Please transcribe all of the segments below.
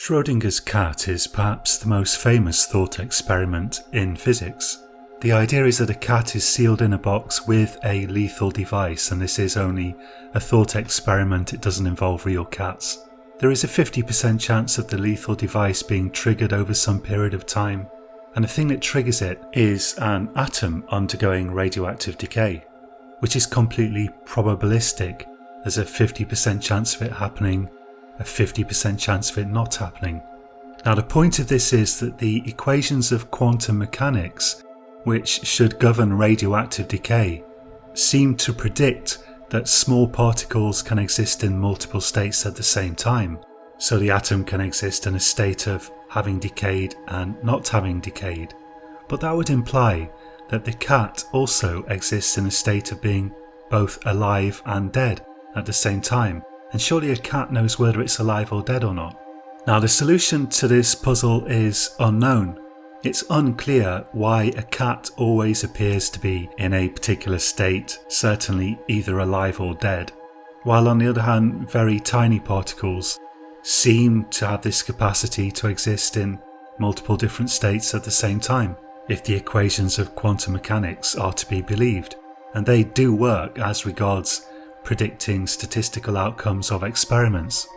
Schrödinger's cat is perhaps the most famous thought experiment in physics. The idea is that a cat is sealed in a box with a lethal device, and this is only a thought experiment, it doesn't involve real cats. There is a 50% chance of the lethal device being triggered over some period of time, and the thing that triggers it is an atom undergoing radioactive decay, which is completely probabilistic. There's a 50% chance of it happening, a 50% chance of it not happening. Now the point of this is that the equations of quantum mechanics, which should govern radioactive decay, seem to predict that small particles can exist in multiple states at the same time. So the atom can exist in a state of having decayed and not having decayed. But that would imply that the cat also exists in a state of being both alive and dead at the same time. And surely a cat knows whether it's alive or dead or not. Now the solution to this puzzle is unknown. It's unclear why a cat always appears to be in a particular state, certainly either alive or dead, while on the other hand very tiny particles seem to have this capacity to exist in multiple different states at the same time, if the equations of quantum mechanics are to be believed. And they do work as regards predicting statistical outcomes of experiments.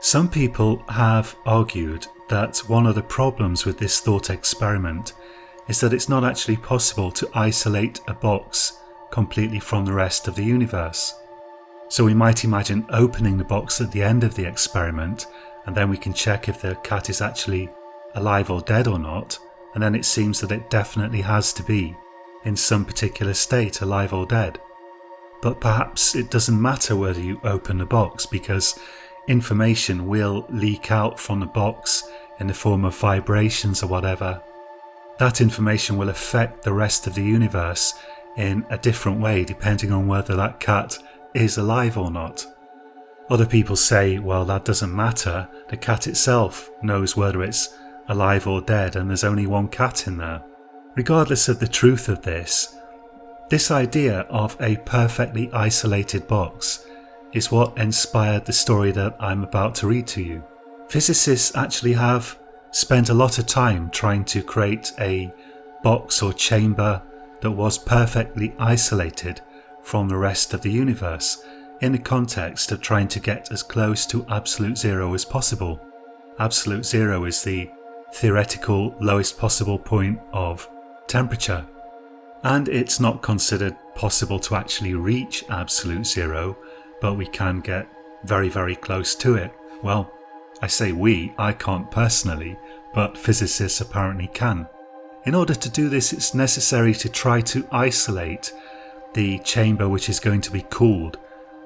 Some people have argued that one of the problems with this thought experiment is that it's not actually possible to isolate a box completely from the rest of the universe. So we might imagine opening the box at the end of the experiment, and then we can check if the cat is actually alive or dead or not, and then it seems that it definitely has to be in some particular state, alive or dead. But perhaps it doesn't matter whether you open the box, because information will leak out from the box in the form of vibrations or whatever. That information will affect the rest of the universe in a different way depending on whether that cat is alive or not. Other people say, well, that doesn't matter, the cat itself knows whether it's alive or dead and there's only one cat in there. Regardless of the truth of this idea of a perfectly isolated box is what inspired the story that I'm about to read to you. Physicists actually have spent a lot of time trying to create a box or chamber that was perfectly isolated from the rest of the universe in the context of trying to get as close to absolute zero as possible. Absolute zero is the theoretical lowest possible point of temperature. And it's not considered possible to actually reach absolute zero, but we can get very, very close to it. Well, I say we, I can't personally, but physicists apparently can. In order to do this, it's necessary to try to isolate the chamber which is going to be cooled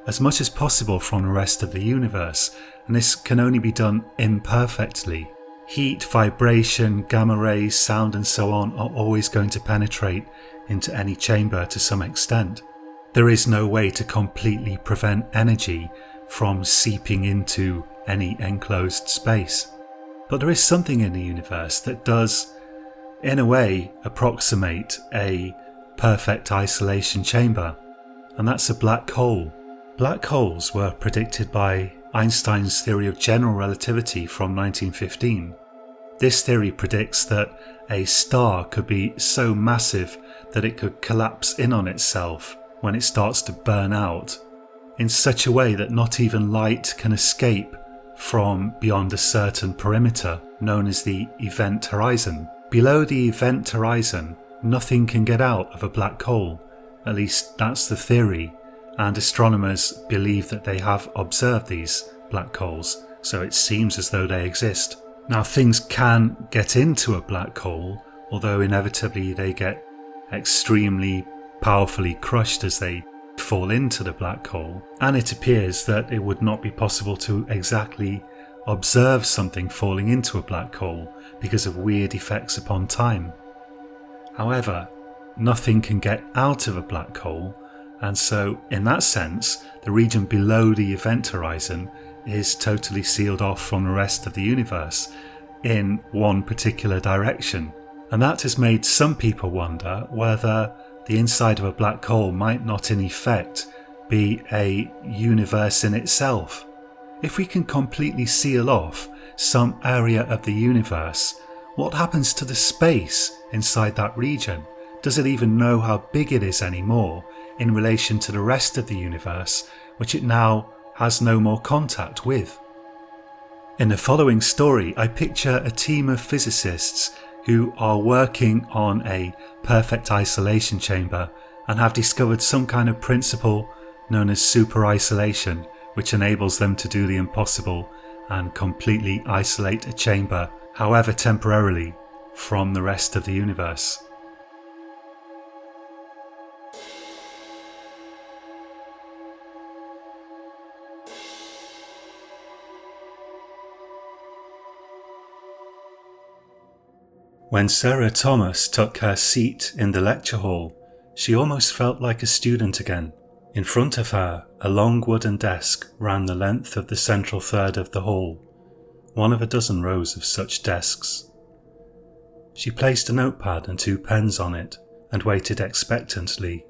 as much as possible from the rest of the universe, and this can only be done imperfectly. Heat, vibration, gamma rays, sound and so on are always going to penetrate into any chamber to some extent. There is no way to completely prevent energy from seeping into any enclosed space. But there is something in the universe that does, in a way, approximate a perfect isolation chamber, and that's a black hole. Black holes were predicted by Einstein's theory of general relativity from 1915. This theory predicts that a star could be so massive that it could collapse in on itself when it starts to burn out, in such a way that not even light can escape from beyond a certain perimeter known as the event horizon. Below the event horizon, nothing can get out of a black hole. At least that's the theory, and astronomers believe that they have observed these black holes, so it seems as though they exist. Now things can get into a black hole, although inevitably they get extremely powerfully crushed as they fall into the black hole, and it appears that it would not be possible to exactly observe something falling into a black hole because of weird effects upon time. However, nothing can get out of a black hole, and so in that sense the region below the event horizon is totally sealed off from the rest of the universe in one particular direction. And that has made some people wonder whether the inside of a black hole might not in effect be a universe in itself. If we can completely seal off some area of the universe, what happens to the space inside that region? Does it even know how big it is anymore in relation to the rest of the universe, which it now has no more contact with? In the following story, I picture a team of physicists who are working on a perfect isolation chamber and have discovered some kind of principle known as superisolation, which enables them to do the impossible and completely isolate a chamber, however temporarily, from the rest of the universe. When Sarah Thomas took her seat in the lecture hall, she almost felt like a student again. In front of her, a long wooden desk ran the length of the central third of the hall, one of a dozen rows of such desks. She placed a notepad and 2 pens on it and waited expectantly.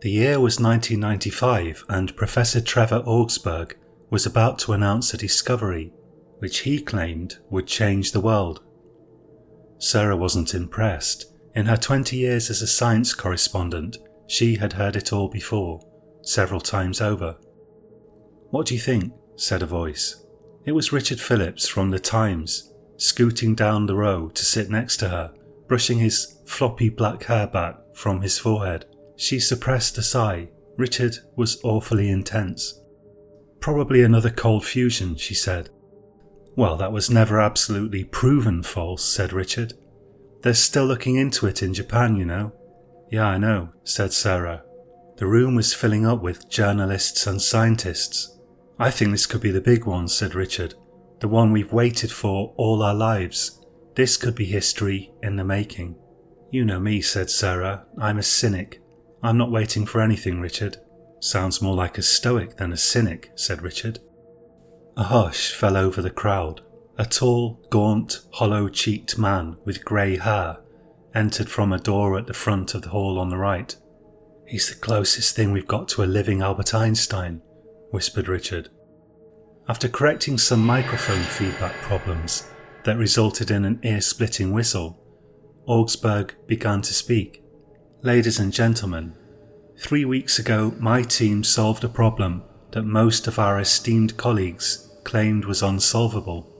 The year was 1995 and Professor Trevor Augsburg was about to announce a discovery which he claimed would change the world. Sarah wasn't impressed. In her 20 years as a science correspondent, she had heard it all before, several times over. "What do you think?" said a voice. It was Richard Phillips from The Times, scooting down the row to sit next to her, brushing his floppy black hair back from his forehead. She suppressed a sigh. Richard was awfully intense. "Probably another cold fusion," she said. "Well, that was never absolutely proven false," said Richard. "They're still looking into it in Japan, you know." "Yeah, I know," said Sarah. The room was filling up with journalists and scientists. "I think this could be the big one," said Richard. "The one we've waited for all our lives. This could be history in the making." "You know me," said Sarah. "I'm a cynic. I'm not waiting for anything, Richard." "Sounds more like a stoic than a cynic," said Richard. A hush fell over the crowd. A tall, gaunt, hollow-cheeked man with grey hair entered from a door at the front of the hall on the right. "He's the closest thing we've got to a living Albert Einstein," whispered Richard. After correcting some microphone feedback problems that resulted in an ear-splitting whistle, Augsburg began to speak. "Ladies and gentlemen, 3 weeks ago my team solved a problem that most of our esteemed colleagues claimed was unsolvable.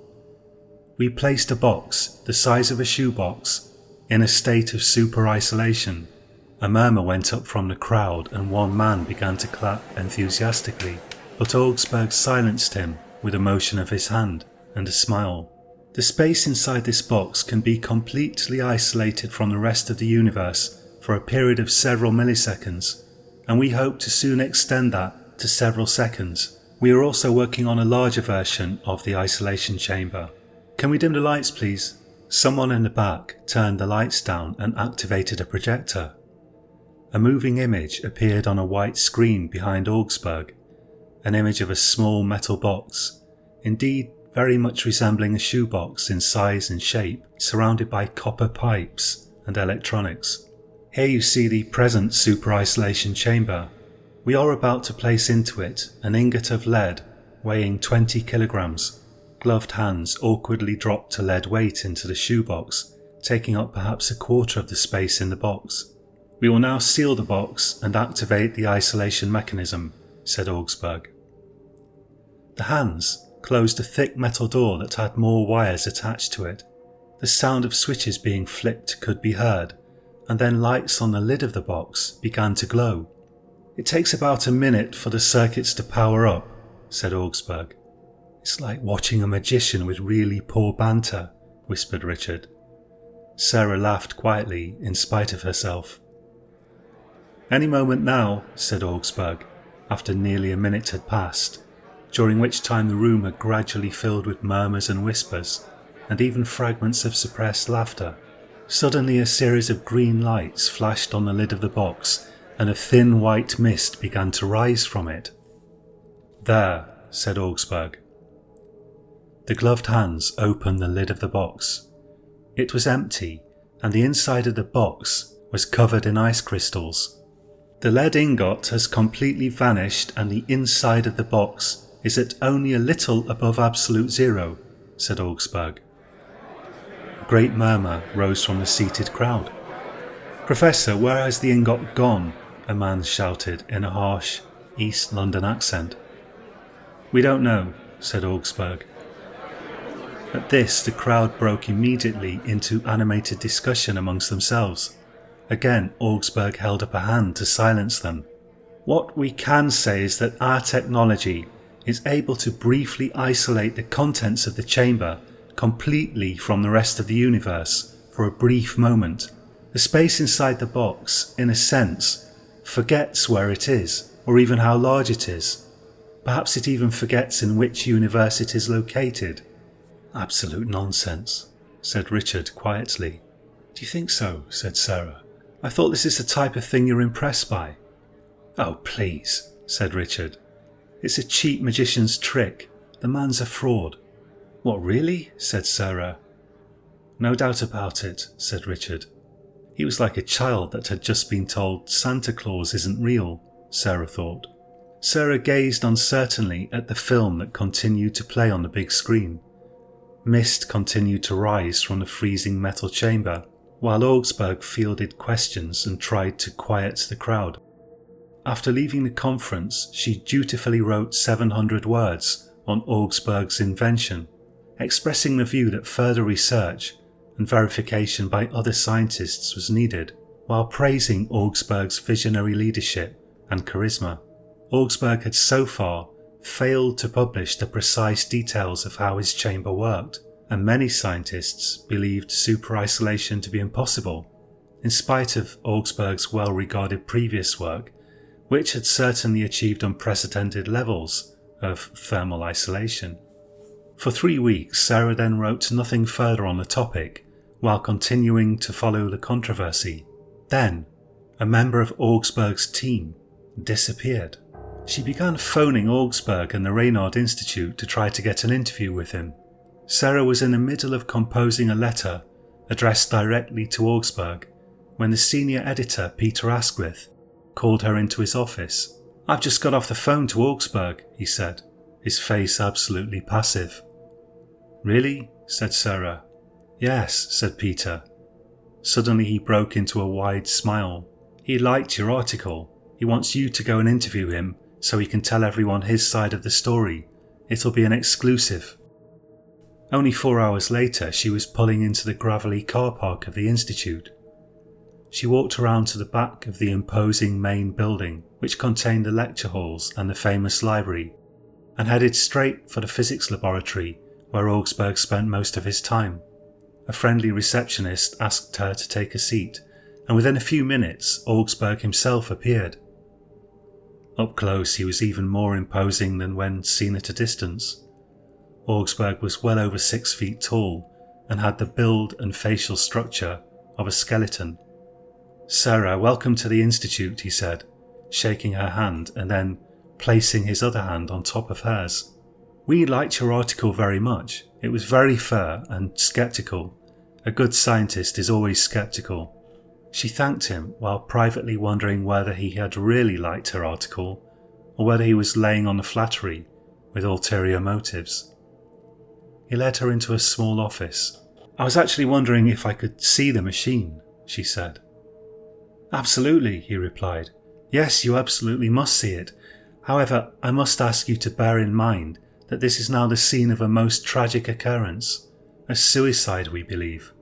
We placed a box the size of a shoebox in a state of superisolation." A murmur went up from the crowd and one man began to clap enthusiastically, but Augsburg silenced him with a motion of his hand and a smile. "The space inside this box can be completely isolated from the rest of the universe for a period of several milliseconds, and we hope to soon extend that to several seconds. We are also working on a larger version of the isolation chamber. Can we dim the lights, please?" Someone in the back turned the lights down and activated a projector. A moving image appeared on a white screen behind Augsburg, an image of a small metal box, indeed very much resembling a shoebox in size and shape, surrounded by copper pipes and electronics. "Here you see the present superisolation chamber. We are about to place into it an ingot of lead weighing 20 kilograms. Gloved hands awkwardly dropped a lead weight into the shoebox, taking up perhaps a quarter of the space in the box. We will now seal the box and activate the isolation mechanism," said Augsburg. The hands closed a thick metal door that had more wires attached to it. The sound of switches being flipped could be heard, and then lights on the lid of the box began to glow. "It takes about a minute for the circuits to power up," said Augsburg. "It's like watching a magician with really poor banter," whispered Richard. Sarah laughed quietly in spite of herself. "Any moment now," said Augsburg, after nearly a minute had passed, during which time the room had gradually filled with murmurs and whispers, and even fragments of suppressed laughter. Suddenly a series of green lights flashed on the lid of the box, and a thin white mist began to rise from it. "There," said Augsburg. The gloved hands opened the lid of the box. It was empty, and the inside of the box was covered in ice crystals. "The lead ingot has completely vanished and the inside of the box is at only a little above absolute zero," said Augsburg. A great murmur rose from the seated crowd. "Professor, where has the ingot gone?" a man shouted in a harsh East London accent. "We don't know," said Augsburg. At this, the crowd broke immediately into animated discussion amongst themselves. Again, Augsburg held up a hand to silence them. "What we can say is that our technology is able to briefly isolate the contents of the chamber completely from the rest of the universe for a brief moment. The space inside the box, in a sense, forgets where it is, or even how large it is. Perhaps it even forgets in which universe it is located." "Absolute nonsense," said Richard quietly. "Do you think so?" said Sarah. "I thought this is the type of thing you're impressed by." "Oh, please," said Richard. "It's a cheap magician's trick. The man's a fraud." "What, really?" said Sarah. "No doubt about it," said Richard. He was like a child that had just been told Santa Claus isn't real, Sarah thought. Sarah gazed uncertainly at the film that continued to play on the big screen. Mist continued to rise from the freezing metal chamber, while Augsburg fielded questions and tried to quiet the crowd. After leaving the conference, she dutifully wrote 700 words on Augsburg's invention, expressing the view that further research and verification by other scientists was needed, while praising Augsburg's visionary leadership and charisma. Augsburg had so far failed to publish the precise details of how his chamber worked, and many scientists believed superisolation to be impossible, in spite of Augsburg's well-regarded previous work, which had certainly achieved unprecedented levels of thermal isolation. For 3 weeks, Sarah then wrote nothing further on the topic, while continuing to follow the controversy. Then, a member of Augsburg's team disappeared. She began phoning Augsburg and the Reynard Institute to try to get an interview with him. Sarah was in the middle of composing a letter addressed directly to Augsburg when the senior editor, Peter Asquith, called her into his office. "I've just got off the phone to Augsburg," he said, his face absolutely passive. "Really?" said Sarah. "Yes," said Peter. Suddenly he broke into a wide smile. "He liked your article. He wants you to go and interview him so he can tell everyone his side of the story. It'll be an exclusive." Only 4 hours later, she was pulling into the gravelly car park of the Institute. She walked around to the back of the imposing main building, which contained the lecture halls and the famous library, and headed straight for the physics laboratory where Augsburg spent most of his time. A friendly receptionist asked her to take a seat, and within a few minutes Augsburg himself appeared. Up close he was even more imposing than when seen at a distance. Augsburg was well over 6 feet tall and had the build and facial structure of a skeleton. "Sarah, welcome to the Institute," he said, shaking her hand and then placing his other hand on top of hers. "We liked your article very much. It was very fair and sceptical. A good scientist is always sceptical." She thanked him while privately wondering whether he had really liked her article or whether he was laying on the flattery with ulterior motives. He led her into a small office. "I was actually wondering if I could see the machine," she said. "Absolutely," he replied. "Yes, you absolutely must see it. However, I must ask you to bear in mind that this is now the scene of a most tragic occurrence, a suicide, we believe.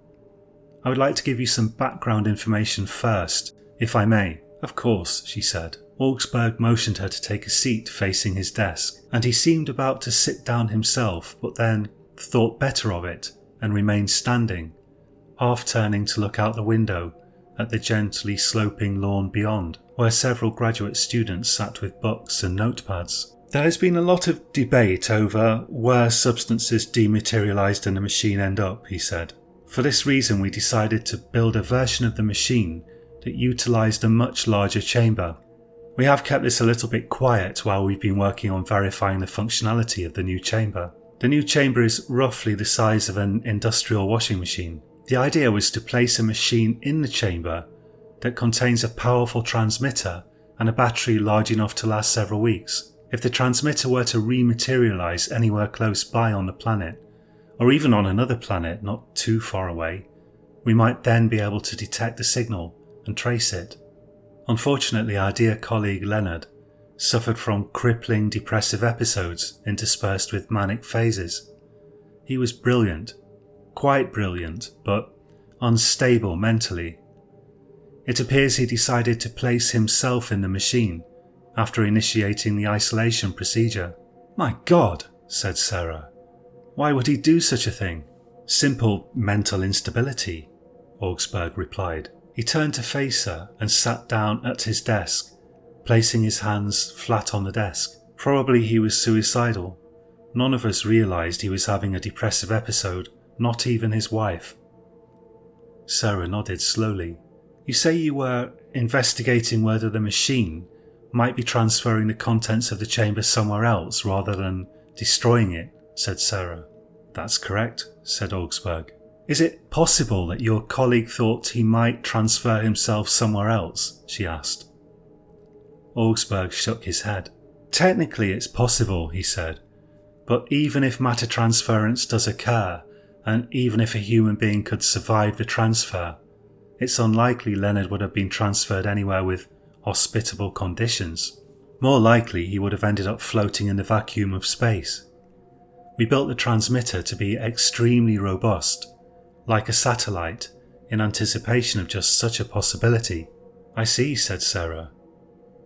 I would like to give you some background information first, if I may." "Of course," she said. Augsburg motioned her to take a seat facing his desk, and he seemed about to sit down himself, but then thought better of it and remained standing, half turning to look out the window at the gently sloping lawn beyond, where several graduate students sat with books and notepads. "There has been a lot of debate over where substances dematerialized in the machine end up," he said. "For this reason we decided to build a version of the machine that utilized a much larger chamber. We have kept this a little bit quiet while we've been working on verifying the functionality of the new chamber. The new chamber is roughly the size of an industrial washing machine. The idea was to place a machine in the chamber that contains a powerful transmitter and a battery large enough to last several weeks. If the transmitter were to rematerialize anywhere close by on the planet, or even on another planet not too far away, we might then be able to detect the signal and trace it. Unfortunately, our dear colleague Leonard suffered from crippling depressive episodes interspersed with manic phases. He was brilliant, quite brilliant, but unstable mentally. It appears he decided to place himself in the machine after initiating the isolation procedure. "My God," said Sarah. "Why would he do such a thing?" "Simple mental instability," Augsburg replied. He turned to face her and sat down at his desk, placing his hands flat on the desk. Probably he was suicidal. None of us realised he was having a depressive episode, not even his wife. Sarah nodded slowly. "You say you were investigating whether the machine might be transferring the contents of the chamber somewhere else rather than destroying it," said Sarah. "That's correct," said Augsburg. "Is it possible that your colleague thought he might transfer himself somewhere else?" she asked. Augsburg shook his head. "Technically it's possible," he said, "but even if matter transference does occur, and even if a human being could survive the transfer, it's unlikely Leonard would have been transferred anywhere with hospitable conditions. More likely he would have ended up floating in the vacuum of space. We built the transmitter to be extremely robust, like a satellite, in anticipation of just such a possibility." "I see," said Sarah.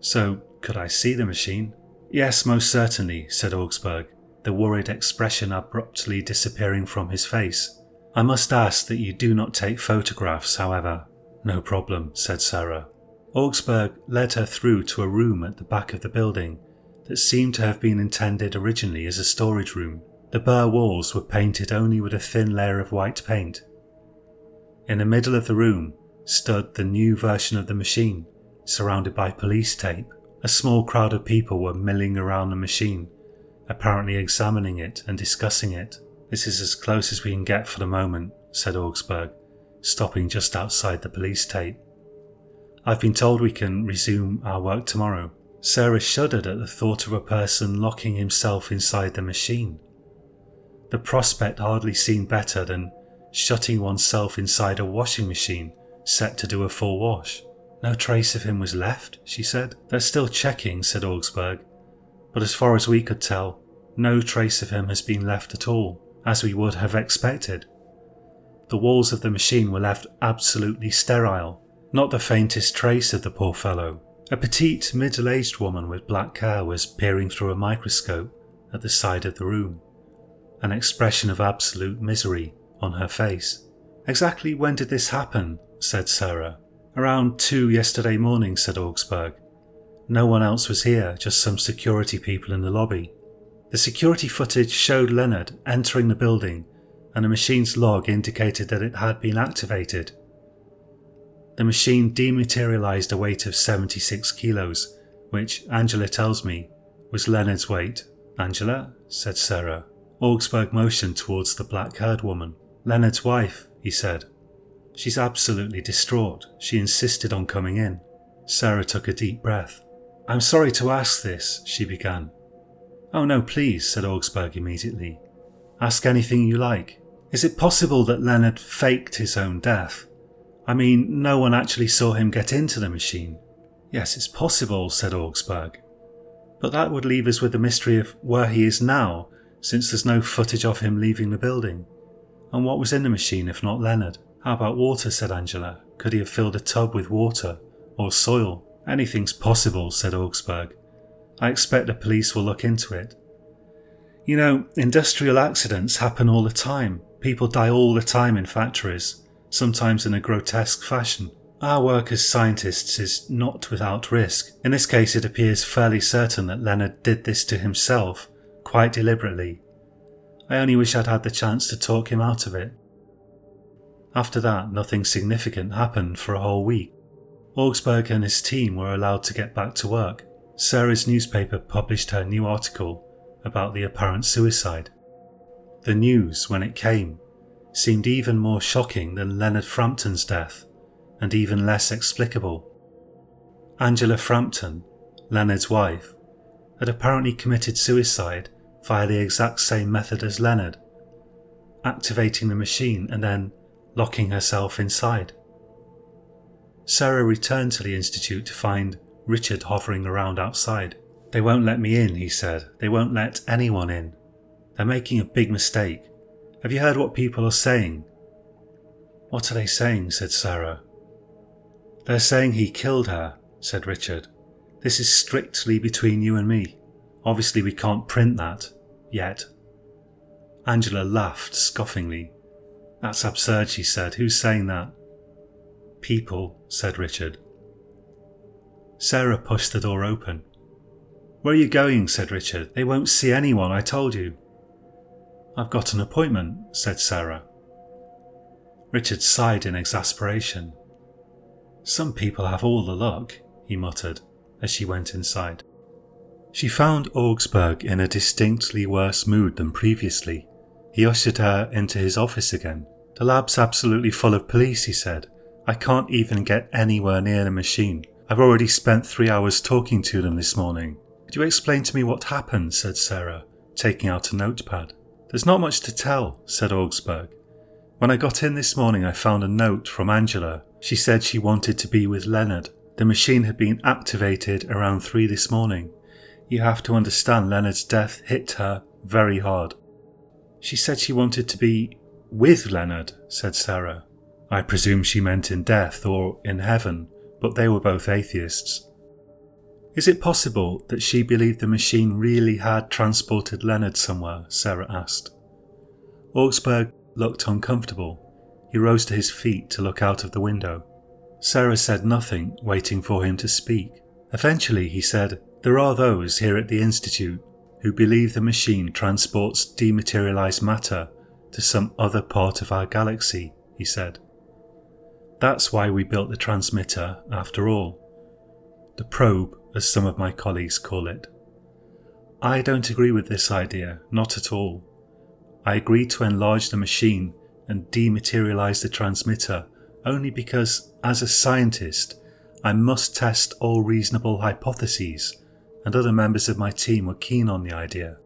"So, could I see the machine?" "Yes, most certainly," said Augsburg, the worried expression abruptly disappearing from his face. "I must ask that you do not take photographs, however." "No problem," said Sarah. Augsburg led her through to a room at the back of the building that seemed to have been intended originally as a storage room. The bare walls were painted only with a thin layer of white paint. In the middle of the room stood the new version of the machine, surrounded by police tape. A small crowd of people were milling around the machine, apparently examining it and discussing it. "This is as close as we can get for the moment," said Augsburg, stopping just outside the police tape. "I've been told we can resume our work tomorrow." Sarah shuddered at the thought of a person locking himself inside the machine. The prospect hardly seemed better than shutting oneself inside a washing machine set to do a full wash. "No trace of him was left," she said. "They're still checking," said Augsburg, "but as far as we could tell, no trace of him has been left at all, as we would have expected. The walls of the machine were left absolutely sterile, not the faintest trace of the poor fellow." A petite, middle-aged woman with black hair was peering through a microscope at the side of the room, an expression of absolute misery on her face. "Exactly when did this happen?" said Sarah. "Around 2 yesterday morning," said Augsburg. "No one else was here, just some security people in the lobby. The security footage showed Leonard entering the building, and the machine's log indicated that it had been activated. The machine dematerialized a weight of 76 kilos, which, Angela tells me, was Leonard's weight." "Angela?" said Sarah. Augsburg motioned towards the black-haired woman. "Leonard's wife," he said. "She's absolutely distraught. She insisted on coming in." Sarah took a deep breath. "I'm sorry to ask this," she began. "Oh no, please," said Augsburg immediately. "Ask anything you like. Is it possible that Leonard faked his own death? I mean, no one actually saw him get into the machine." "Yes, it's possible," said Augsburg. "But that would leave us with the mystery of where he is now, since there's no footage of him leaving the building. And what was in the machine if not Leonard?" "How about water?" said Angela. "Could he have filled a tub with water or soil?" "Anything's possible," said Augsburg. "I expect the police will look into it. You know, industrial accidents happen all the time. People die all the time in factories, sometimes in a grotesque fashion. Our work as scientists is not without risk. In this case, it appears fairly certain that Leonard did this to himself, quite deliberately. I only wish I'd had the chance to talk him out of it." After that, nothing significant happened for a whole week. Augsburg and his team were allowed to get back to work. Sarah's newspaper published her new article about the apparent suicide. The news, when it came, seemed even more shocking than Leonard Frampton's death, and even less explicable. Angela Frampton, Leonard's wife, had apparently committed suicide via the exact same method as Leonard. activating the machine and then locking herself inside. Sarah returned to the institute to find Richard hovering around outside. "They won't let me in," he said. "They won't let anyone in. They're making a big mistake. Have you heard what people are saying?" "What are they saying?" said Sarah. "They're saying he killed her," said Richard. "This is strictly between you and me. Obviously we can't print that. Yet." Angela laughed scoffingly. "That's absurd," she said. "Who's saying that?" "People," said Richard. Sarah pushed the door open. "Where are you going?" said Richard. "They won't see anyone, I told you." "I've got an appointment," said Sarah. Richard sighed in exasperation. "Some people have all the luck," he muttered as she went inside. She found Augsburg in a distinctly worse mood than previously. He ushered her into his office again. "The lab's absolutely full of police," he said. "I can't even get anywhere near the machine. I've already spent 3 hours talking to them this morning." "Could you explain to me what happened?" said Sarah, taking out a notepad. "There's not much to tell," said Augsburg. "When I got in this morning I found a note from Angela. She said she wanted to be with Leonard. The machine had been activated around 3 this morning. You have to understand Leonard's death hit her very hard." "She said she wanted to be with Leonard," said Sarah. "I presume she meant in death or in heaven, but they were both atheists." "Is it possible that she believed the machine really had transported Leonard somewhere?" Sarah asked. Augsburg looked uncomfortable. He rose to his feet to look out of the window. Sarah said nothing, waiting for him to speak. Eventually he said, "There are those here at the Institute who believe the machine transports dematerialized matter to some other part of our galaxy," he said. "That's why we built the transmitter, after all. The probe, as some of my colleagues call it. I don't agree with this idea, not at all. I agreed to enlarge the machine and dematerialize the transmitter only because, as a scientist, I must test all reasonable hypotheses, and other members of my team were keen on the idea."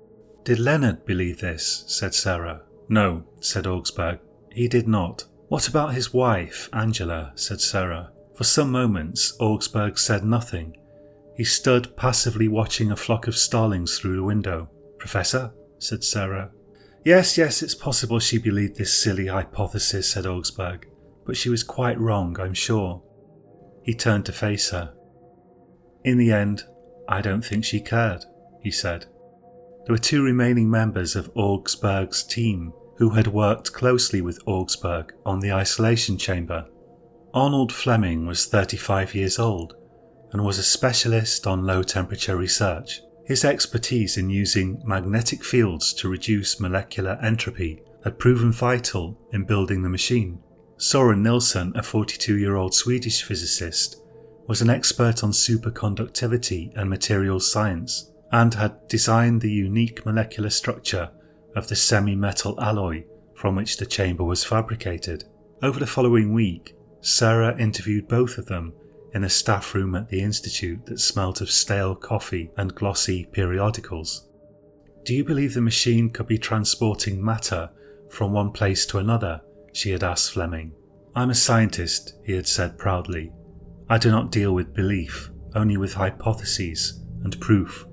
"Did Leonard believe this?" said Sarah. "No," said Augsburg. "He did not." "What about his wife, Angela?" said Sarah. For some moments Augsburg said nothing. He stood passively watching a flock of starlings through the window. "Professor?" said Sarah. Yes, it's possible she believed this silly hypothesis," said Augsburg. "But she was quite wrong, I'm sure." He turned to face her. "In the end, I don't think she cared," he said. There were 2 remaining members of Augsburg's team who had worked closely with Augsburg on the isolation chamber. Arnold Fleming was 35 years old and was a specialist on low-temperature research. His expertise in using magnetic fields to reduce molecular entropy had proven vital in building the machine. Soren Nilsson, a 42-year-old Swedish physicist, was an expert on superconductivity and materials science, and had designed the unique molecular structure of the semi-metal alloy from which the chamber was fabricated. Over the following week, Sarah interviewed both of them in a staff room at the Institute that smelt of stale coffee and glossy periodicals. "Do you believe the machine could be transporting matter from one place to another?" she had asked Fleming. "I'm a scientist," he had said proudly. "I do not deal with belief, only with hypotheses and proof."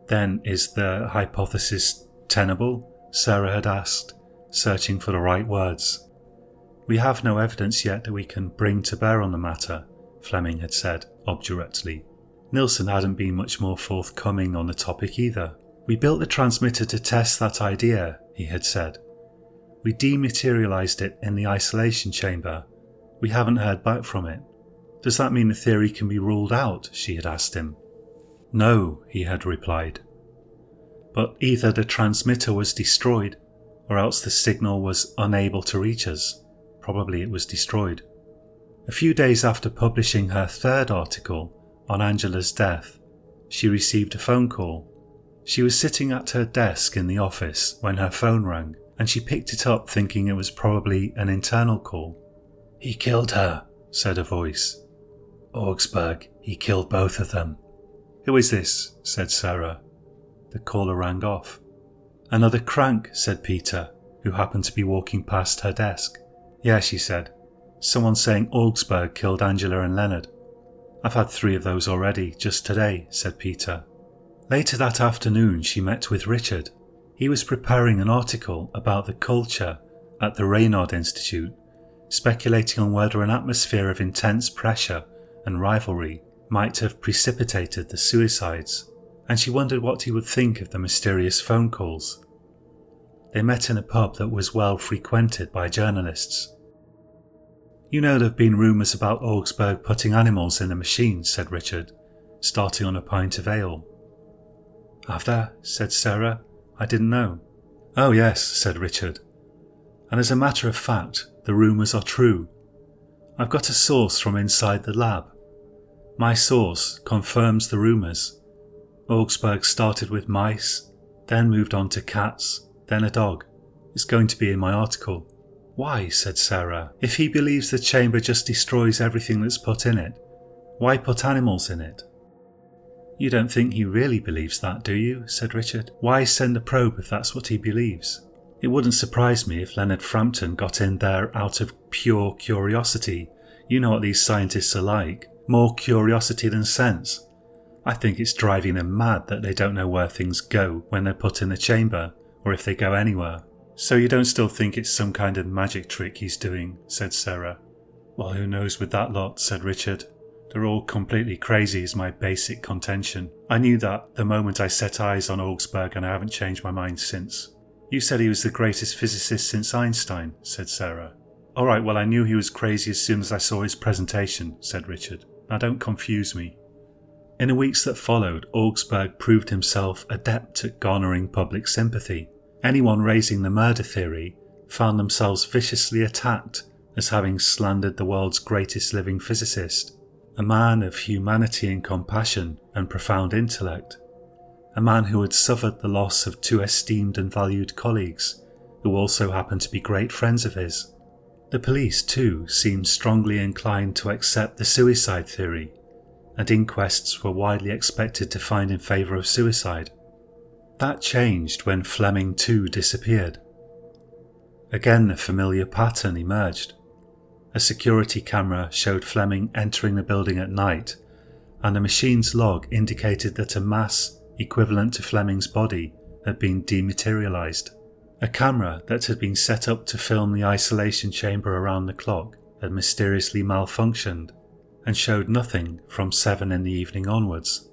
"Then is the hypothesis tenable?" Sarah had asked, searching for the right words. "We have no evidence yet that we can bring to bear on the matter," Fleming had said obdurately. Nilsson hadn't been much more forthcoming on the topic either. "We built the transmitter to test that idea," he had said. "We dematerialized it in the isolation chamber. We haven't heard back from it." "Does that mean the theory can be ruled out?" she had asked him. "No," he had replied. "But either the transmitter was destroyed, or else the signal was unable to reach us. Probably it was destroyed." A few days after publishing her 3rd article on Angela's death, she received a phone call. She was sitting at her desk in the office when her phone rang, and she picked it up thinking it was probably an internal call. "He killed her," said a voice. "Augsburg, he killed both of them." "Who is this?" said Sarah. The caller rang off. "Another crank," said Peter. who happened to be walking past her desk. Yeah, she said. Someone saying Augsburg killed Angela and Leonard. I've had 3 of those already, just today, said Peter. Later that afternoon she met with Richard. He was preparing an article about the culture at the Raynaud Institute, speculating on whether an atmosphere of intense pressure and rivalry might have precipitated the suicides, and she wondered what he would think of the mysterious phone calls. They met in a pub that was well frequented by journalists. You know, there have been rumours about Augsburg putting animals in the machine, said Richard, starting on a pint of ale. Have there? Said Sarah. I didn't know. Oh yes, said Richard. And as a matter of fact, the rumours are true. I've got a source from inside the lab. My source confirms the rumours. Augsburg started with mice, then moved on to cats, then a dog. It's going to be in my article. Why, said Sarah, if he believes the chamber just destroys everything that's put in it, why put animals in it? You don't think he really believes that, do you? Said Richard. Why send a probe if that's what he believes? It wouldn't surprise me if Leonard Frampton got in there out of pure curiosity. You know what these scientists are like. More curiosity than sense. I think it's driving them mad that they don't know where things go when they're put in the chamber, or if they go anywhere. So you don't still think it's some kind of magic trick he's doing, said Sarah. Well, who knows with that lot, said Richard. They're all completely crazy is my basic contention. I knew that the moment I set eyes on Augsburg, and I haven't changed my mind since. You said he was the greatest physicist since Einstein, said Sarah. All right, well, I knew he was crazy as soon as I saw his presentation, said Richard. Now don't confuse me. In the weeks that followed, Augsburg proved himself adept at garnering public sympathy. Anyone raising the murder theory found themselves viciously attacked as having slandered the world's greatest living physicist, a man of humanity and compassion and profound intellect, a man who had suffered the loss of 2 esteemed and valued colleagues, who also happened to be great friends of his. The police, too, seemed strongly inclined to accept the suicide theory, and inquests were widely expected to find in favour of suicide. That changed when Fleming too disappeared. Again the familiar pattern emerged. A security camera showed Fleming entering the building at night, and the machine's log indicated that a mass equivalent to Fleming's body had been dematerialised. A camera that had been set up to film the isolation chamber around the clock had mysteriously malfunctioned and showed nothing from 7 in the evening onwards.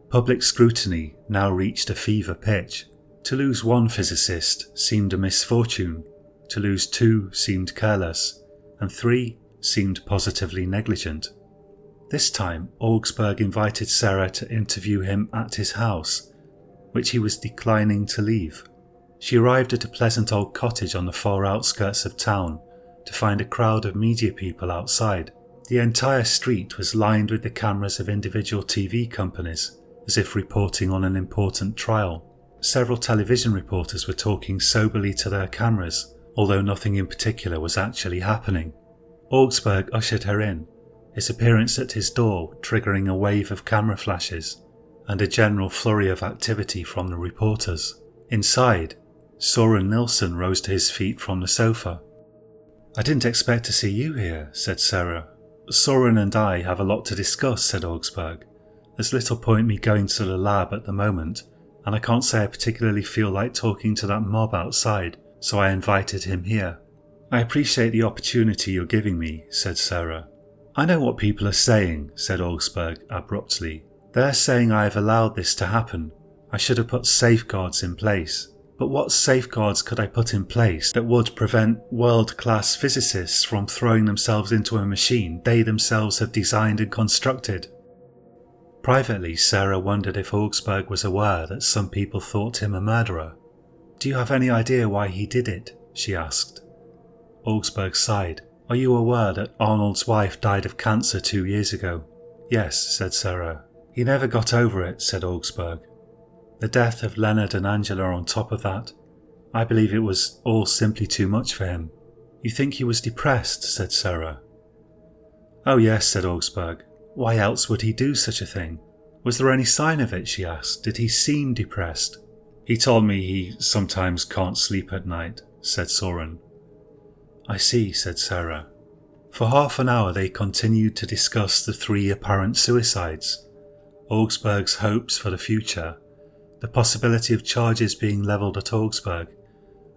Public scrutiny now reached a fever pitch. To lose 1 physicist seemed a misfortune, to lose 2 seemed careless, and 3 seemed positively negligent. This time, Augsburg invited Sarah to interview him at his house, which he was declining to leave. She arrived at a pleasant old cottage on the far outskirts of town to find a crowd of media people outside. The entire street was lined with the cameras of individual TV companies, as if reporting on an important trial. Several television reporters were talking soberly to their cameras, although nothing in particular was actually happening. Augsburg ushered her in, his appearance at his door triggering a wave of camera flashes and a general flurry of activity from the reporters. Inside, Søren Nilsson rose to his feet from the sofa. I didn't expect to see you here, said Sarah. Søren and I have a lot to discuss, said Augsburg. There's little point me going to the lab at the moment, and I can't say I particularly feel like talking to that mob outside, so I invited him here. I appreciate the opportunity you're giving me, said Sarah. I know what people are saying, said Augsburg abruptly. They're saying I have allowed this to happen. I should have put safeguards in place. But what safeguards could I put in place that would prevent world-class physicists from throwing themselves into a machine they themselves have designed and constructed? Privately, Sarah wondered if Augsburg was aware that some people thought him a murderer. Do you have any idea why he did it? She asked. Augsburg sighed. Are you aware that Arnold's wife died of cancer 2 years ago? Yes, said Sarah. He never got over it, said Augsburg. The death of Leonard and Angela on top of that. I believe it was all simply too much for him. You think he was depressed, said Sarah. Oh yes, said Augsburg. Why else would he do such a thing? Was there any sign of it, she asked. Did he seem depressed? He told me he sometimes can't sleep at night. said Soren. I see, said Sarah. For half an hour they continued to discuss the 3 apparent suicides, Augsburg's hopes for the future, the possibility of charges being levelled at Augsburg,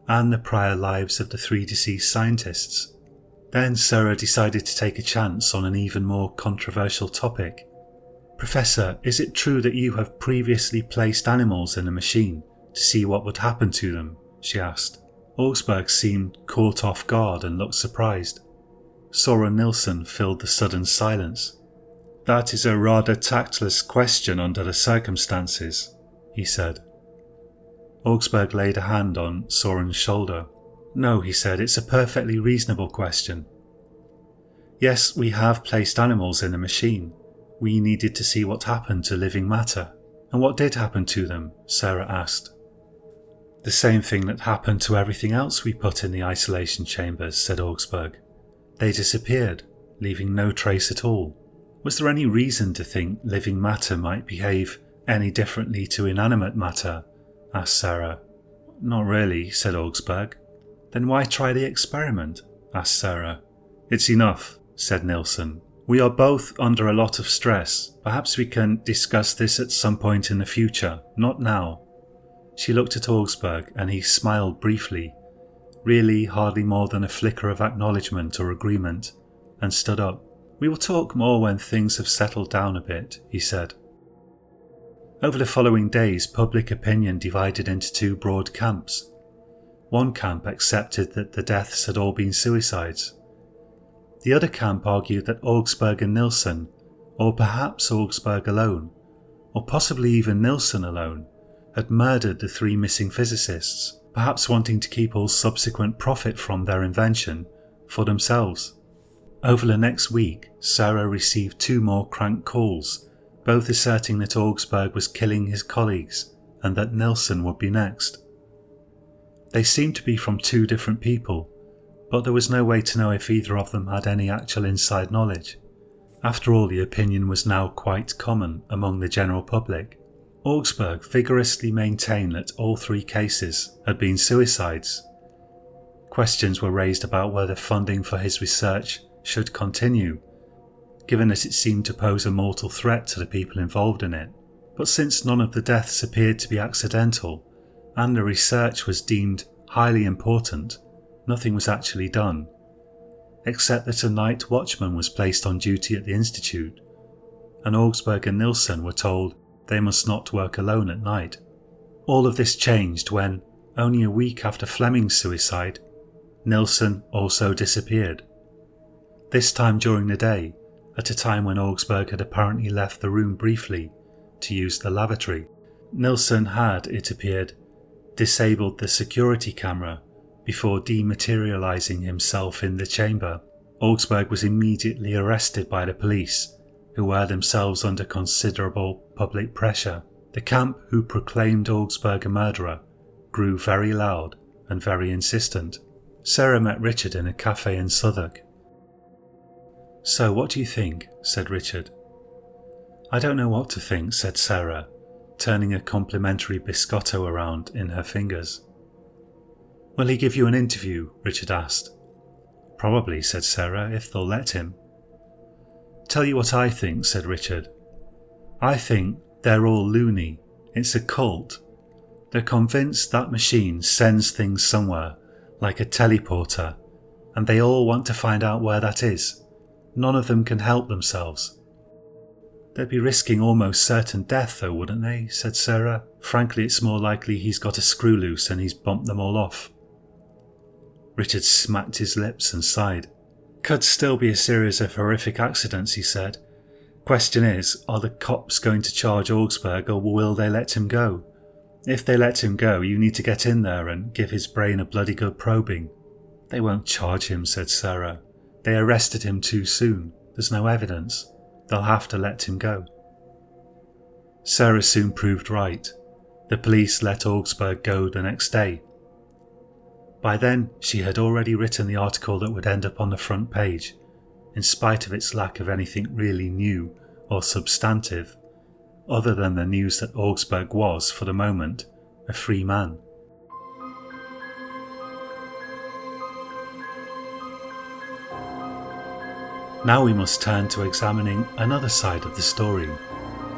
and the prior lives of the 3 deceased scientists. Then Sarah decided to take a chance on an even more controversial topic. Professor, is it true that you have previously placed animals in a machine to see what would happen to them? She asked. Augsburg seemed caught off guard and looked surprised. Soren Nilsson filled the sudden silence. That is a rather tactless question under the circumstances, he said. Augsburg laid a hand on Soren's shoulder. No, he said, it's a perfectly reasonable question. Yes, we have placed animals in a machine. We needed to see what happened to living matter. And what did happen to them? Sarah asked. The same thing that happened to everything else we put in the isolation chambers, said Augsburg. They disappeared, leaving no trace at all. Was there any reason to think living matter might behave any differently to inanimate matter? Asked Sarah. Not really, said Augsburg. Then why try the experiment? Asked Sarah. It's enough, said Nilsson. We are both under a lot of stress. Perhaps we can discuss this at some point in the future, not now. She looked at Augsburg and he smiled briefly, really hardly more than a flicker of acknowledgement or agreement, and stood up. We will talk more when things have settled down a bit, he said. Over the following days, public opinion divided into 2 broad camps. One camp accepted that the deaths had all been suicides. The other camp argued that Augsburg and Nilsson, or perhaps Augsburg alone, or possibly even Nilsson alone, had murdered the 3 missing physicists, perhaps wanting to keep all subsequent profit from their invention for themselves. Over the next week, Sarah received 2 more crank calls, both asserting that Augsburg was killing his colleagues and that Nilsson would be next. They seemed to be from 2 different people, but there was no way to know if either of them had any actual inside knowledge. After all, the opinion was now quite common among the general public. Augsburg vigorously maintained that all 3 cases had been suicides. Questions were raised about whether funding for his research should continue, given that it seemed to pose a mortal threat to the people involved in it. But since none of the deaths appeared to be accidental, and the research was deemed highly important, nothing was actually done, except that a night watchman was placed on duty at the institute, and Augsburg and Nilsson were told they must not work alone at night. All of this changed when, only a week after Fleming's suicide, Nilsson also disappeared. This time during the day, at a time when Augsburg had apparently left the room briefly to use the lavatory. Nilsson had, it appeared, disabled the security camera before dematerializing himself in the chamber. Augsburg was immediately arrested by the police, who were themselves under considerable public pressure. The camp who proclaimed Augsburg a murderer grew very loud and very insistent. Sarah met Richard in a cafe in Southwark. So what do you think? Said Richard. I don't know what to think, said Sarah, turning a complimentary biscotto around in her fingers. Will he give you an interview? Richard asked. Probably, said Sarah, if they'll let him. Tell you what I think, said Richard. I think they're all loony. It's a cult. They're convinced that machine sends things somewhere, like a teleporter, and they all want to find out where that is. None of them can help themselves. They'd be risking almost certain death though, wouldn't they? Said Sarah. Frankly, it's more likely he's got a screw loose and he's bumped them all off. Richard smacked his lips and sighed. Could still be a series of horrific accidents, he said. Question is, are the cops going to charge Augsburg or will they let him go? If they let him go, you need to get in there and give his brain a bloody good probing. They won't charge him, said Sarah. They arrested him too soon. There's no evidence. They'll have to let him go. Sarah soon proved right. The police let Augsburg go the next day. By then, she had already written the article that would end up on the front page, in spite of its lack of anything really new or substantive, other than the news that Augsburg was, for the moment, a free man. Now we must turn to examining another side of the story,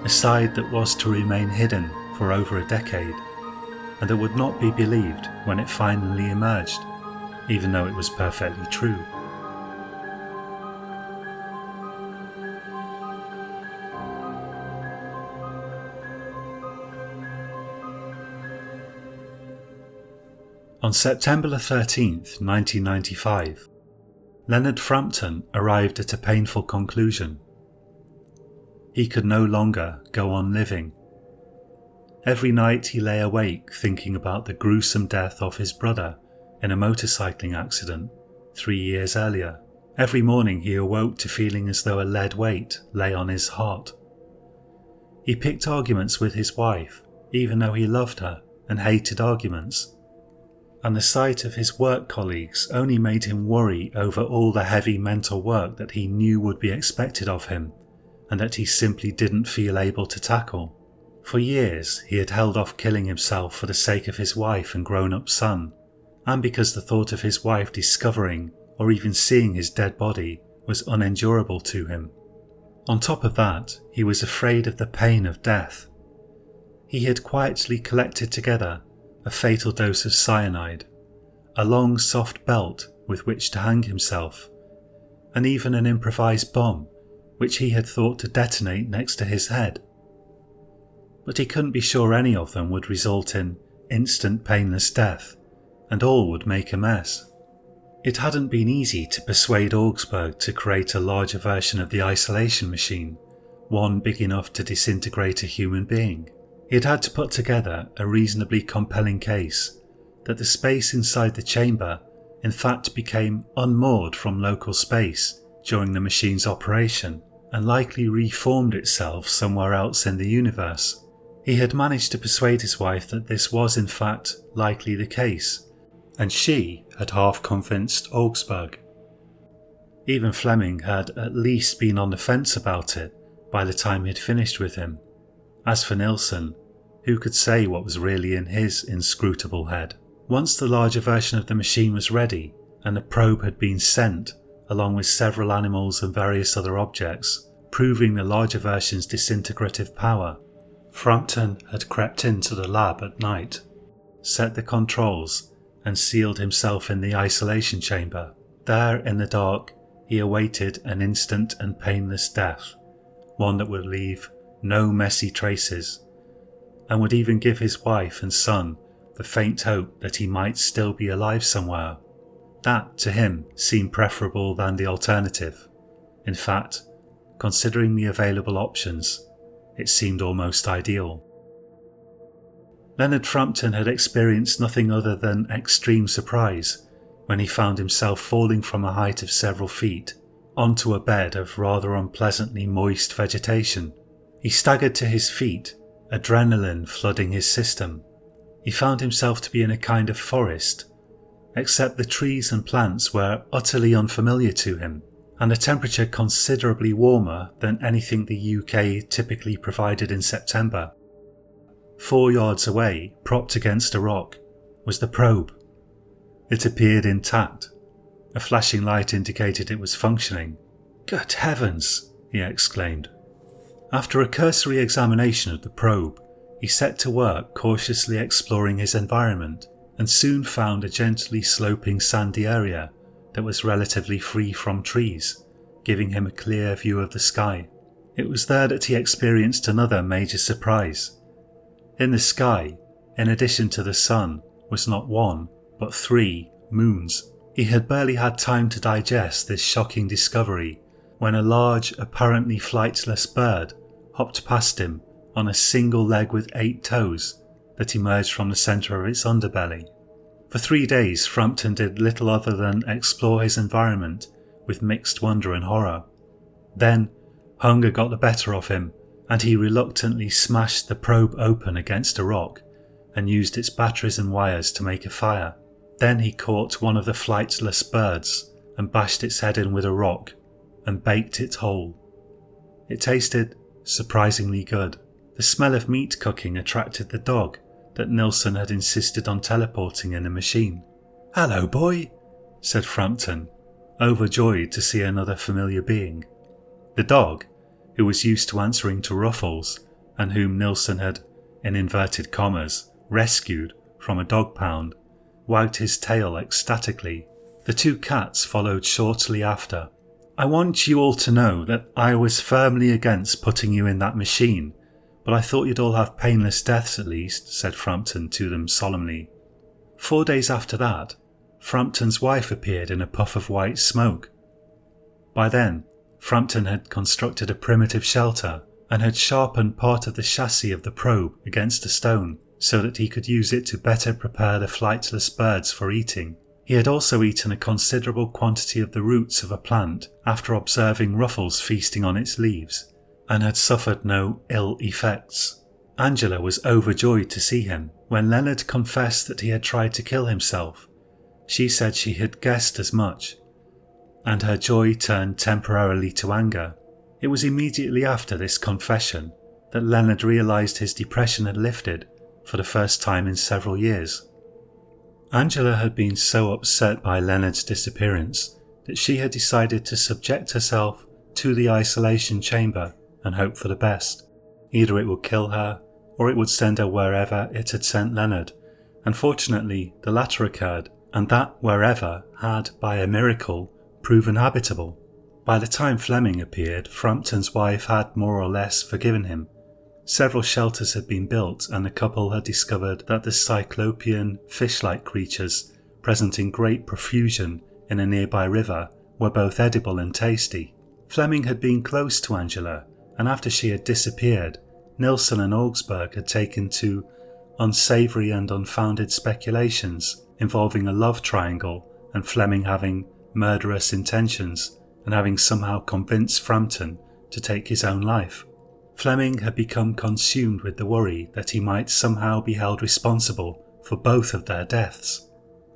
a side that was to remain hidden for over a decade, and that would not be believed when it finally emerged, even though it was perfectly true. On September 13th, 1995, Leonard Frampton arrived at a painful conclusion. He could no longer go on living. Every night he lay awake thinking about the gruesome death of his brother in a motorcycling accident 3 years earlier. Every morning he awoke to feeling as though a lead weight lay on his heart. He picked arguments with his wife, even though he loved her and hated arguments. And the sight of his work colleagues only made him worry over all the heavy mental work that he knew would be expected of him, and that he simply didn't feel able to tackle. For years he had held off killing himself for the sake of his wife and grown-up son, and because the thought of his wife discovering or even seeing his dead body was unendurable to him. On top of that, he was afraid of the pain of death. He had quietly collected together a fatal dose of cyanide, a long soft belt with which to hang himself, and even an improvised bomb which he had thought to detonate next to his head. But he couldn't be sure any of them would result in instant painless death, and all would make a mess. It hadn't been easy to persuade Augsburg to create a larger version of the isolation machine, one big enough to disintegrate a human being. He had had to put together a reasonably compelling case that the space inside the chamber in fact became unmoored from local space during the machine's operation and likely reformed itself somewhere else in the universe. He had managed to persuade his wife that this was in fact likely the case, and she had half convinced Augsburg. Even Fleming had at least been on the fence about it by the time he had finished with him. As for Nilsson, who could say what was really in his inscrutable head? Once the larger version of the machine was ready and the probe had been sent, along with several animals and various other objects, proving the larger version's disintegrative power, Frampton had crept into the lab at night, set the controls and sealed himself in the isolation chamber. There in the dark, he awaited an instant and painless death, one that would leave no messy traces, and would even give his wife and son the faint hope that he might still be alive somewhere. That, to him, seemed preferable than the alternative. In fact, considering the available options, it seemed almost ideal. Leonard Frampton had experienced nothing other than extreme surprise when he found himself falling from a height of several feet onto a bed of rather unpleasantly moist vegetation. He staggered to his feet, adrenaline flooding his system. He found himself to be in a kind of forest, except the trees and plants were utterly unfamiliar to him, and a temperature considerably warmer than anything the UK typically provided in September. 4 yards away, propped against a rock, was the probe. It appeared intact. A flashing light indicated it was functioning. "Good heavens!" he exclaimed. After a cursory examination of the probe, he set to work cautiously exploring his environment and soon found a gently sloping sandy area that was relatively free from trees, giving him a clear view of the sky. It was there that he experienced another major surprise. In the sky, in addition to the sun, was not one, but 3 moons. He had barely had time to digest this shocking discovery when a large, apparently flightless bird hopped past him on a single leg with 8 toes that emerged from the centre of its underbelly. For 3 days, Frampton did little other than explore his environment with mixed wonder and horror. Then, hunger got the better of him, and he reluctantly smashed the probe open against a rock and used its batteries and wires to make a fire. Then he caught one of the flightless birds and bashed its head in with a rock and baked it whole. It tasted surprisingly good. The smell of meat cooking attracted the dog that Nilsson had insisted on teleporting in the machine. "Hello, boy," said Frampton. overjoyed to see another familiar being. The dog, who was used to answering to Ruffles, and whom Nilsson had, in inverted commas, rescued from a dog pound, wagged his tail ecstatically. The two cats followed shortly after. "I want you all to know that I was firmly against putting you in that machine, but I thought you'd all have painless deaths at least," said Frampton to them solemnly. 4 days after that, Frampton's wife appeared in a puff of white smoke. By then, Frampton had constructed a primitive shelter and had sharpened part of the chassis of the probe against a stone so that he could use it to better prepare the flightless birds for eating. He had also eaten a considerable quantity of the roots of a plant after observing Ruffles feasting on its leaves, and had suffered no ill effects. Angela was overjoyed to see him. When Leonard confessed that he had tried to kill himself, she said she had guessed as much, and her joy turned temporarily to anger. It was immediately after this confession that Leonard realised his depression had lifted for the first time in several years. Angela had been so upset by Leonard's disappearance that she had decided to subject herself to the isolation chamber and hope for the best. Either it would kill her, or it would send her wherever it had sent Leonard. Unfortunately, the latter occurred, and that wherever had, by a miracle, proven habitable. By the time Fleming appeared, Frampton's wife had more or less forgiven him. Several shelters had been built, and the couple had discovered that the cyclopean fish-like creatures, present in great profusion in a nearby river, were both edible and tasty. Fleming had been close to Angela, and after she had disappeared, Nilsson and Augsburg had taken to unsavoury and unfounded speculations involving a love triangle and Fleming having murderous intentions and having somehow convinced Frampton to take his own life. Fleming had become consumed with the worry that he might somehow be held responsible for both of their deaths.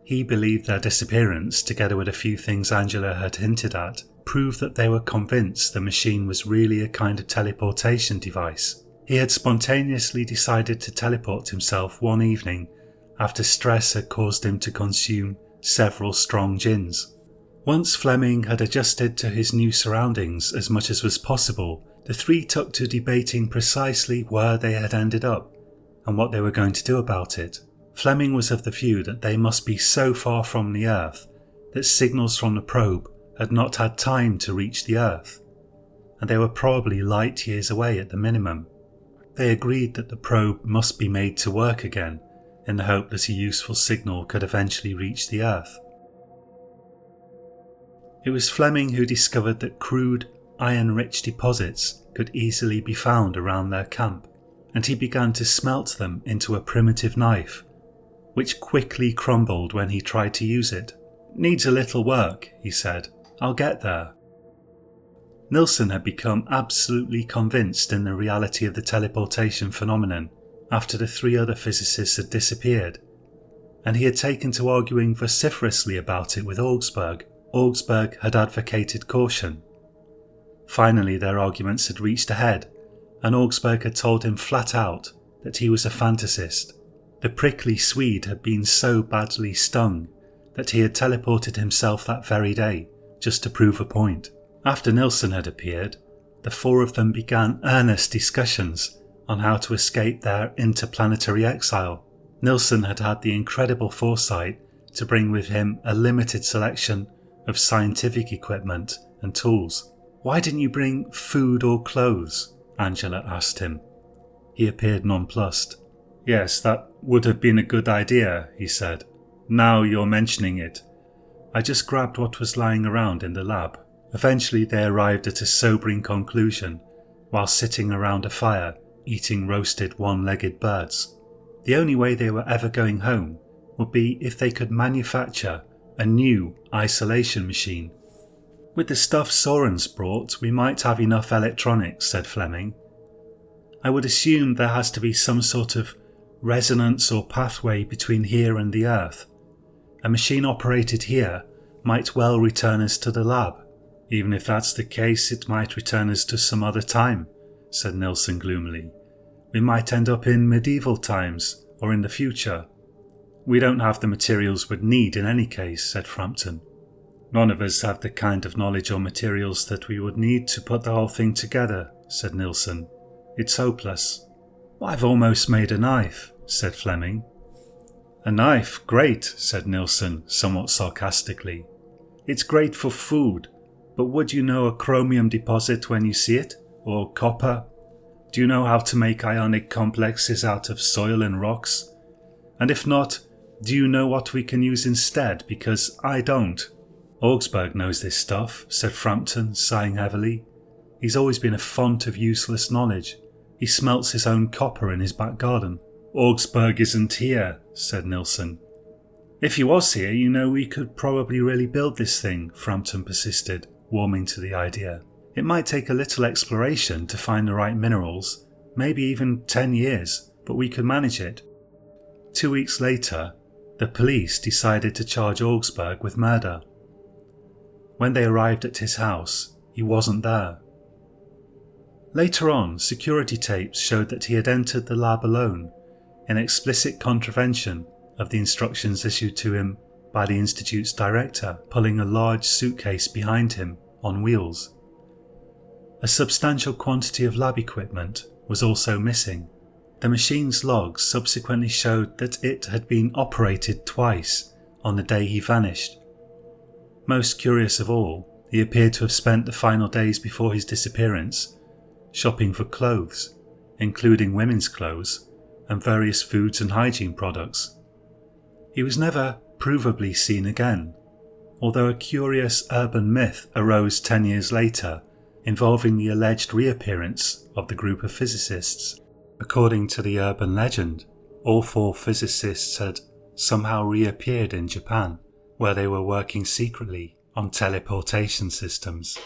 He believed their disappearance, together with a few things Angela had hinted at, proved that they were convinced the machine was really a kind of teleportation device. He had spontaneously decided to teleport himself one evening after stress had caused him to consume several strong gins. Once Fleming had adjusted to his new surroundings as much as was possible, the three took to debating precisely where they had ended up and what they were going to do about it. Fleming was of the view that they must be so far from the Earth that signals from the probe had not had time to reach the Earth, and they were probably light years away at the minimum. They agreed that the probe must be made to work again in the hope that a useful signal could eventually reach the Earth. It was Fleming who discovered that crude, iron-rich deposits could easily be found around their camp, and he began to smelt them into a primitive knife, which quickly crumbled when he tried to use it. "Needs a little work," he said. "I'll get there." Nilsson had become absolutely convinced in the reality of the teleportation phenomenon after the three other physicists had disappeared, and he had taken to arguing vociferously about it with Augsburg. Augsburg had advocated caution. Finally, their arguments had reached a head, and Augsburg had told him flat out that he was a fantasist. The prickly Swede had been so badly stung that he had teleported himself that very day, just to prove a point. After Nilsson had appeared, the four of them began earnest discussions on how to escape their interplanetary exile. Nilsson had had the incredible foresight to bring with him a limited selection of scientific equipment and tools. "Why didn't you bring food or clothes?" Angela asked him. He appeared nonplussed. "Yes, that would have been a good idea," he said. "Now you're mentioning it. I just grabbed what was lying around in the lab." Eventually they arrived at a sobering conclusion while sitting around a fire eating roasted one-legged birds. The only way they were ever going home would be if they could manufacture a new isolation machine. "With the stuff Sorens brought, we might have enough electronics," said Fleming. "I would assume there has to be some sort of resonance or pathway between here and the Earth. A machine operated here might well return us to the lab." "Even if that's the case, it might return us to some other time," said Nilsson gloomily. "We might end up in medieval times, or in the future." "We don't have the materials we'd need in any case," said Frampton. None of us have the kind of knowledge or materials that we would need to put the whole thing together, said Nilsson. It's hopeless. I've almost made a knife, said Fleming. A knife, great, said Nilsson, somewhat sarcastically. It's great for food, but would you know a chromium deposit when you see it? Or copper? Do you know how to make ionic complexes out of soil and rocks? And if not, do you know what we can use instead? Because I don't. Augsburg knows this stuff, said Frampton, sighing heavily. He's always been a font of useless knowledge. He smelts his own copper in his back garden. Augsburg isn't here, said Nilsson. If he was here, you know we could probably really build this thing, Frampton persisted, warming to the idea. It might take a little exploration to find the right minerals, maybe even 10 years, but we could manage it. 2 weeks later, the police decided to charge Augsburg with murder. When they arrived at his house, he wasn't there. Later on, security tapes showed that he had entered the lab alone, in explicit contravention of the instructions issued to him by the Institute's director, pulling a large suitcase behind him on wheels. A substantial quantity of lab equipment was also missing. The machine's logs subsequently showed that it had been operated twice on the day he vanished. Most curious of all, he appeared to have spent the final days before his disappearance shopping for clothes, including women's clothes and various foods and hygiene products. He was never provably seen again, although a curious urban myth arose 10 years later involving the alleged reappearance of the group of physicists. According to the urban legend, all 4 physicists had somehow reappeared in Japan, where they were working secretly on teleportation systems.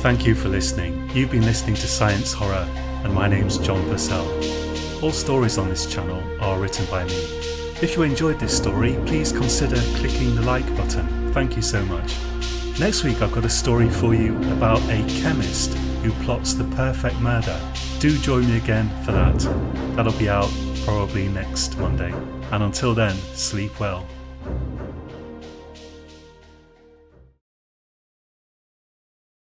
Thank you for listening. You've been listening to Science Horror, and my name's John Purcell. All stories on this channel are written by me. If you enjoyed this story, please consider clicking the like button. Thank you so much. Next week I've got a story for you about a chemist who plots the perfect murder. Do join me again for that. That'll be out probably next Monday. And until then, sleep well.